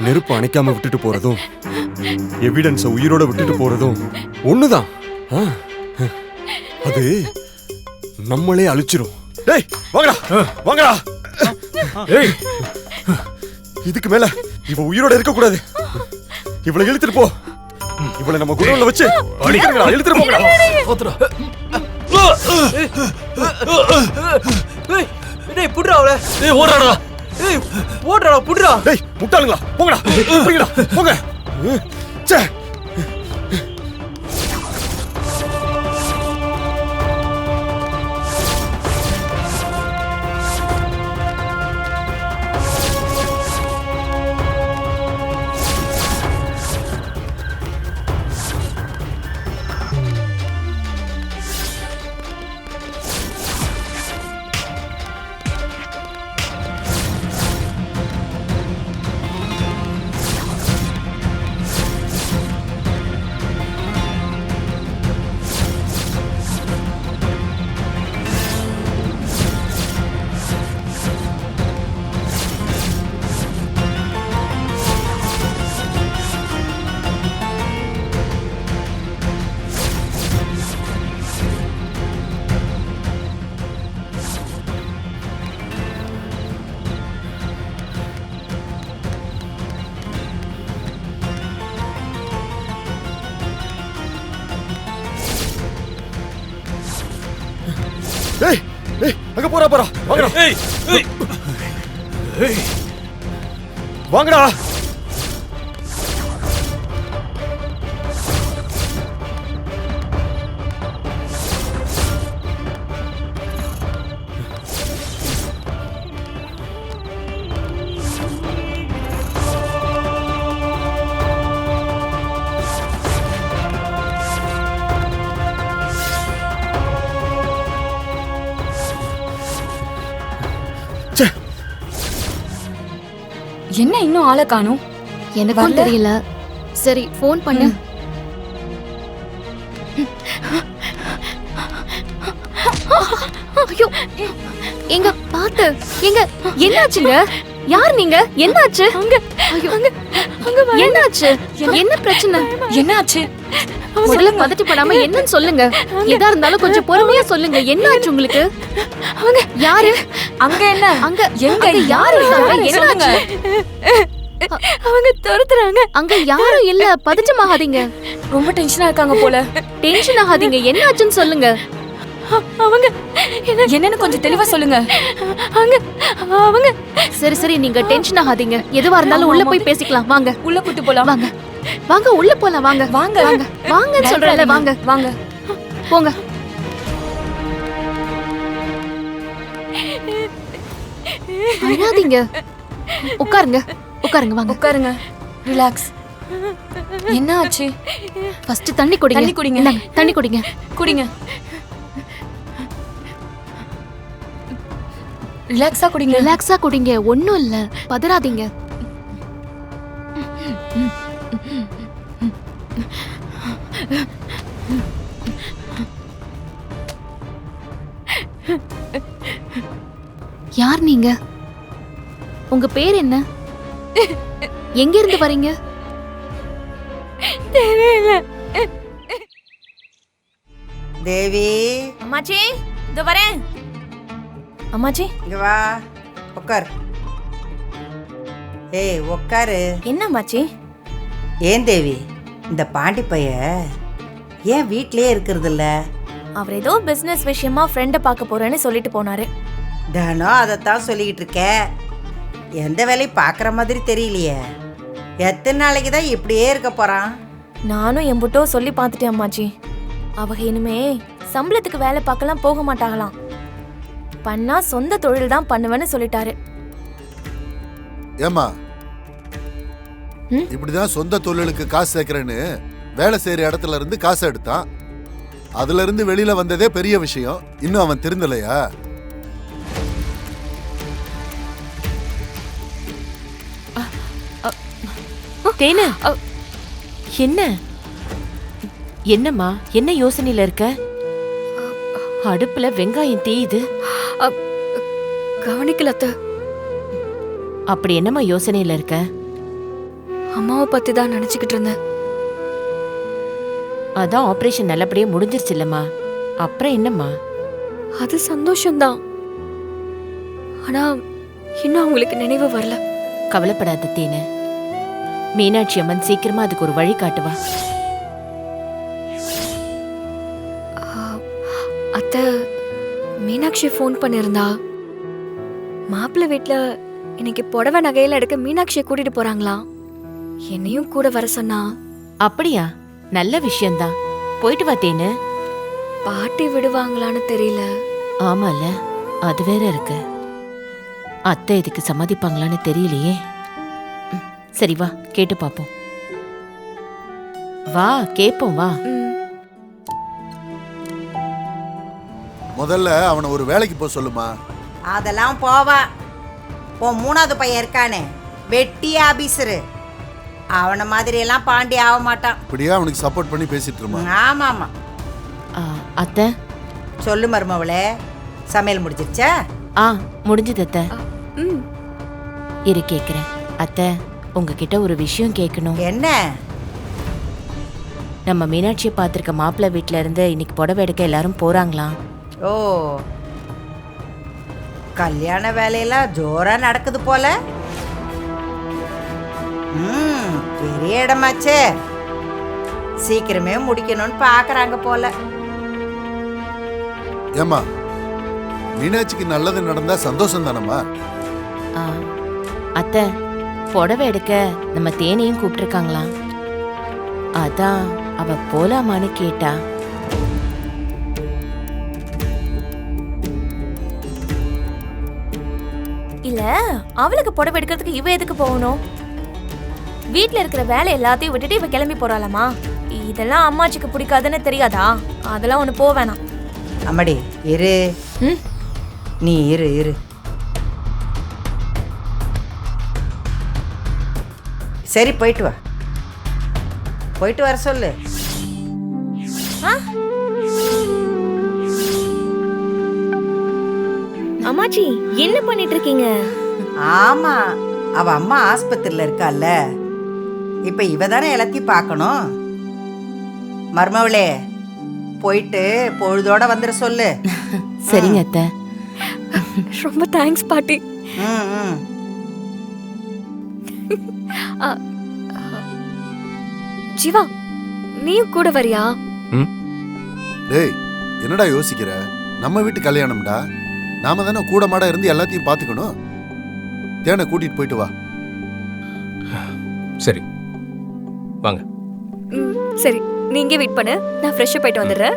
நெருப்பு அணைக்காம விட்டுட்டு போறதும் எவிடன்ஸ உயிரோட விட்டுட்டு போறதும் ஒண்ணுதான். அது நம்மளே அழிச்சிரும். டேய் வாங்கடா வாங்கடா. ஏய் இதுக்கு மேல இவ உயிரோட இருக்க கூடாது. இவளை இழுத்துட்டு போ. இவளை நம்ம குடோன்ல வச்சு இழுத்துட்டு போங்கடா. டேய் புட்றா அவள. டேய் ஓடுறடா. டேய் ஓடுறா புட்றா. டேய் முட்டாளுங்களா போங்கடா. போங்கடா போங்க. ச்சே டேய் டேய் அங்க போறா வாங்கடா. ஏய் ஏய் ஏய் வாங்கடா. என்ன இன்னும் ஆளை காணோம்? எனக்கும் தெரியல. சரி ஃபோன் பண்ணு. ஐயோ எங்க பாத்து எங்க என்னாச்சுங்க? யார் நீங்க? என்னாச்சு? என்னாச்சு? என்ன பிரச்சனை? என்னாச்சு? முதல்ல பதட்டப்படாம என்னன்னு சொல்லுங்க. எதா இருந்தாலும் கொஞ்சம் பொறுமையா சொல்லுங்க. என்னாச்சு உங்களுக்கு? அவங்க யாரு? அங்க என்ன? அங்க எங்க யாரு இருக்காங்க? என்னாச்சு? அவங்க துரத்துறாங்க. அங்க யாரும் இல்ல. பதட்டமாகாதீங்க. ரொம்ப டென்ஷனா இருக்காங்க போல. டென்ஷன் ஆகாதீங்க. என்னாச்சுன்னு சொல்லுங்க. அவங்க என்னன்னு கொஞ்சம் தெளிவா சொல்லுங்க. அவங்க சரி சரி நீங்க டென்ஷன் ஆகாதீங்க. எதுவா இருந்தாலும் உள்ள போய் பேசிக்கலாம். வாங்க உள்ள கூட்டி போலாம். வாங்க வாங்க உள்ள போலாம். வாங்க வாங்க வாங்க வாங்கன்னு சொல்றேன்ல. வாங்க வாங்க போங்க. அழாதீங்க. உட்காருங்க உட்காருங்க. வாங்க உட்காருங்க. ரிலாக்ஸ். என்ன ஆச்சு? ஃபர்ஸ்ட் தண்ணி குடிங்க. தண்ணி குடிங்க. இந்தாங்க, தண்ணி குடிங்க. குடிங்க. ரிலாக்ஸா குடிங்க. ரிலாக்ஸா குடிங்க. ஒண்ணும் இல்ல. பதறாதீங்க. யார் நீங்க? உங்க பேர் என்ன? எங்க இருந்து வரீங்க? தெரியல. தேவி அம்மாச்சி இதோ வரேன். அம்மாச்சி இங்க வா உட்கார். ஏய் உட்காரு. என்ன அம்மாச்சி? ஏன் தேவி இந்த பாண்டி பைய ஏன் வீட்லயே இருக்கிறது இல்ல? அவர் ஏதோ பிசினஸ் விஷயமா ஃப்ரெண்ட பார்க்க போறேன்னு சொல்லிட்டு போனாரு. தினம் அதைத்தான் சொல்லிக்கிட்டு இருக்க. எந்த வேலையும் பார்க்குற மாதிரி தெரியலையே. எத்தனை நாளைக்கு தான் இப்படியே இருக்க போறான்? நானும் எம்புட்டோ சொல்லி பார்த்துட்டேன் அம்மாச்சி. அவங்க இனிமே சம்பளத்துக்கு வேலை பார்க்கலாம் போக மாட்டாங்களாம். பண்ணா சொந்த தொழில் தான் பண்ணுவேன்னு சொல்லிட்டாரு. ஏமா இப்படிதான் சொந்த தொழிலுக்கு காசு சேர்க்கிறேன்னு வேலை செய்யற இடத்துல இருந்து காசு எடுத்தான். அதுல இருந்து வெளியில வந்ததே பெரிய விஷயம். இன்னும் அவன் திருந்தலையா? தேனு என்ன என்னம்மா என்ன யோசனையில இருக்க? அடுப்புல வெங்காயம் தீயுது. கவனிக்கல அத்தை. அப்படி என்னம்மா யோசனையில இருக்க? அம்மாவை பத்தி தான் நினைச்சுக்கிட்டு இருந்தேன். அதான் ஆபரேஷன் நல்லபடியா முடிஞ்சிருச்சு இல்லம்மா. அப்புறம் என்னம்மா? அது சந்தோஷம்தான். ஆனா இன்னும் அவங்களுக்கு நினைவு வரல. கவலைப்படாத தேனு. மீனாட்சி அம்மன் சீக்கிரமா அதுக்கு ஒரு வழி காட்டுவா. அத்தை, மீனாட்சி ஃபோன் பண்ணியிருந்தா. மாப்பிள்ளை வீட்டில் இன்னைக்கு புடவை நகையில எடுக்க மீனாட்சியை கூட்டிட்டு போறாங்களாம். என்னையும் கூட வர சொன்னா. அப்படியா? நல்ல விஷயம்தான். போயிட்டு வா தேனு. பாட்டி விடுவாங்களான்னு தெரியல. ஆமால, அது வேற இருக்கு. அத்தை இதுக்கு சம்மதிப்பாங்களான்னு தெரியலையே. சரி வா, கேட்டு பாப்போம். வா கேப்போம் வா. முதல்ல அவனை ஒரு வேலைக்கு போக சொல்லுமா. அதெல்லாம் போவா. உன் மூணாவது பையன் இருக்கானே, வெட்டி ஆபீசரு, அவனை மாதிரி எல்லாம் பாண்டி ஆக மாட்டான். இப்படியே அவனுக்கு சப்போர்ட் பண்ணி பேசிட்டு இருமா. ஆமா ஆமா. அத்தை. சொல்லு மருமவளே, சமையல் முடிஞ்சிருச்சா? முடிஞ்சது அத்தை. இரு கேக்குறேன். அத்தை, உங்ககிட்ட ஒரு விஷயம் கேட்கணும். என்ன? நம்ம மீனாட்சியை பார்த்திருக்க மாப்பிள்ளை வீட்டுல இருந்து இன்னைக்கு புடவை எடுக்க எல்லாரும் போறாங்களாம். ஓ, கல்யாண வேலையெல்லாம் ஜோரா நடக்குது போல. பெரிய இடமாச்சே, சீக்கிரமே முடிக்கணும்னு பாக்குறாங்க போல. ஏமா, மீனாட்சிக்கு நல்லது நடந்தா சந்தோஷம் தானம்மா. அத்தை, புடவை எடுக்க நம்ம தேனையும் கூப்பிட்டுருக்காங்களாம். அதான் அவ போலாமான்னு கேட்டா. இல்ல, அவளுக்கு புடவை எடுக்கிறதுக்கு இவ எதுக்கு போகணும்? வீட்ல இருக்கிற வேலை எல்லாத்தையும் விட்டுட்டு இவ கிளம்பி போறாளாமா? இதெல்லாம் அம்மாச்சிக்கு பிடிக்காதுன்னு தெரியாதா? அதெல்லாம் ஒண்ணு போ வேணாம். அம்மாடி இரு. நீ இரு இரு. சரி, போயிட்டு வா. போயிட்டு வர சொல்லு. அம்மாச்சி, என்ன பண்ணிட்டு இருக்கீங்க? ஆமா, அவ அம்மா ஆஸ்பத்திரியில இருக்கால, இப்ப இவ தானே எல்லாத்தையும் பார்க்கணும். மருமவளே, போயிட்டு பொழுதோட வந்துட சொல்லு. சரிங்க அத்தை. ரொம்ப தேங்க்ஸ் பாட்டி. ஜீவா, நீயும் கூட வரியா? டேய், என்னடா யோசிக்கிற? நம்ம வீட்டு கல்யாணம்டா. நாம தானே கூட மாட இருந்து எல்லாத்தையும் பாத்துக்கணும். தேனை கூட்டிட்டு போயிட்டு வா. சரி வாங்க. சரி, நீ இங்கே வெயிட் பண்ணு, நான் ஃப்ரெஷ்ஷாக போயிட்டு வந்துடுறேன்.